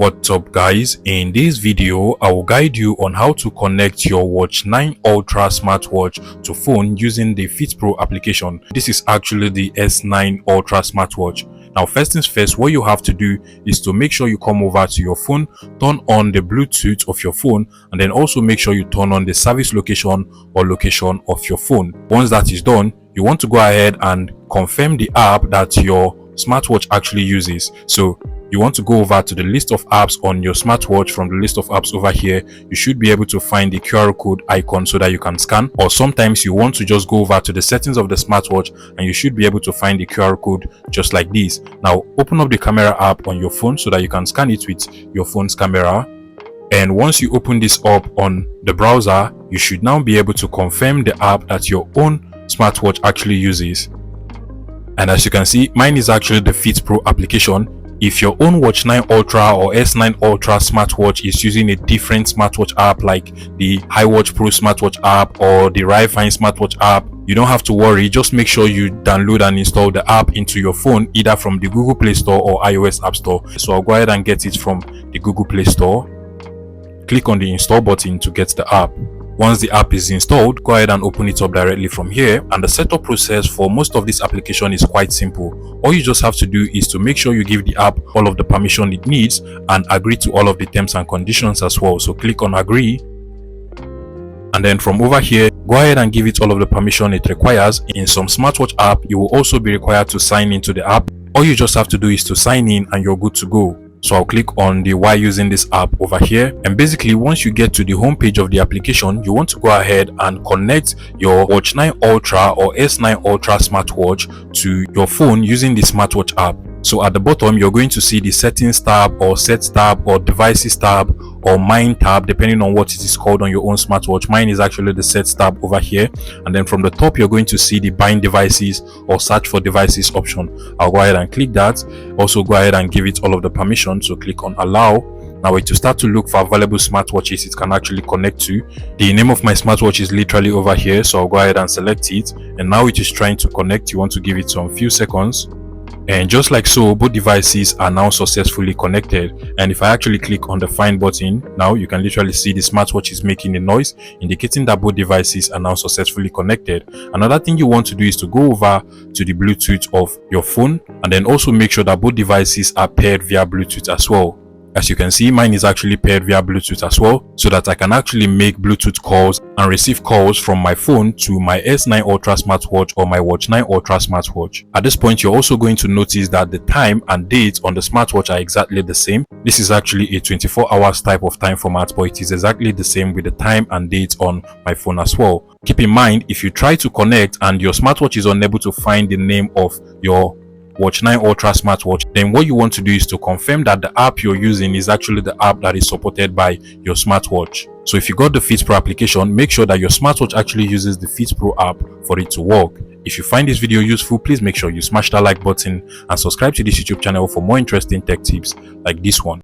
What's up guys, in this video I will guide you on how to connect your Watch 9 Ultra smartwatch to phone using the Fitpro application. This is actually the S9 Ultra smartwatch. Now first things first, what you have to do is to make sure you come over to your phone, turn on the Bluetooth of your phone, and then also make sure you turn on the service location or location of your phone. Once that is done, you want to go ahead and confirm the app that your smartwatch actually uses. So you want to go over to the list of apps on your smartwatch. From the list of apps over here, you should be able to find the QR code icon so that you can scan, or sometimes you want to just go over to the settings of the smartwatch and you should be able to find the QR code just like this. Now open up the camera app on your phone so that you can scan it with your phone's camera. And once you open this up on the browser, you should now be able to confirm the app that your own smartwatch actually uses. And as you can see, mine is actually the Fitpro application. If your own Watch 9 Ultra or S9 Ultra smartwatch is using a different smartwatch app like the iWatch Pro smartwatch app or the Fine smartwatch app, you don't have to worry. Just make sure you download and install the app into your phone, either from the Google Play Store or iOS App Store. So I'll go ahead and get it from the Google Play Store. Click on the install button to get the app. Once the app is installed, go ahead and open it up directly from here. And the setup process for most of this application is quite simple. All you just have to do is to make sure you give the app all of the permission it needs and agree to all of the terms and conditions as well. So click on agree. And then from over here, go ahead and give it all of the permission it requires. In some smartwatch app, you will also be required to sign into the app. All you just have to do is to sign in and you're good to go. So I'll click on the why using this app over here, and basically once you get to the home page of the application, you want to go ahead and connect your Watch 9 Ultra or S9 Ultra smartwatch to your phone using the smartwatch app. So at the bottom, you're going to see the settings tab or sets tab or devices tab or mine tab, depending on what it is called on your own smartwatch. Mine is actually the sets tab over here. And then from the top, you're going to see the bind devices or search for devices option. I'll go ahead and click that. Also go ahead and give it all of the permission. So click on allow. Now to start to look for available smartwatches it can actually connect to. The name of my smartwatch is literally over here. So I'll go ahead and select it. And now it is trying to connect. You want to give it some few seconds. And just like so, both devices are now successfully connected. And if I actually click on the find button, now you can literally see the smartwatch is making a noise indicating that both devices are now successfully connected. Another thing you want to do is to go over to the Bluetooth of your phone and then also make sure that both devices are paired via Bluetooth as well. As you can see, mine is actually paired via Bluetooth as well, so that I can actually make Bluetooth calls and receive calls from my phone to my S9 Ultra smartwatch or my Watch 9 Ultra smartwatch. At this point, you're also going to notice that the time and date on the smartwatch are exactly the same. This is actually a 24 hours type of time format, but it is exactly the same with the time and date on my phone as well. Keep in mind, if you try to connect and your smartwatch is unable to find the name of your Watch 9 Ultra smartwatch, then what you want to do is to confirm that the app you're using is actually the app that is supported by your smartwatch. So if you got the Fitpro application, make sure that your smartwatch actually uses the Fitpro app for it to work. If you find this video useful, please make sure you smash that like button and subscribe to this YouTube channel for more interesting tech tips like this one.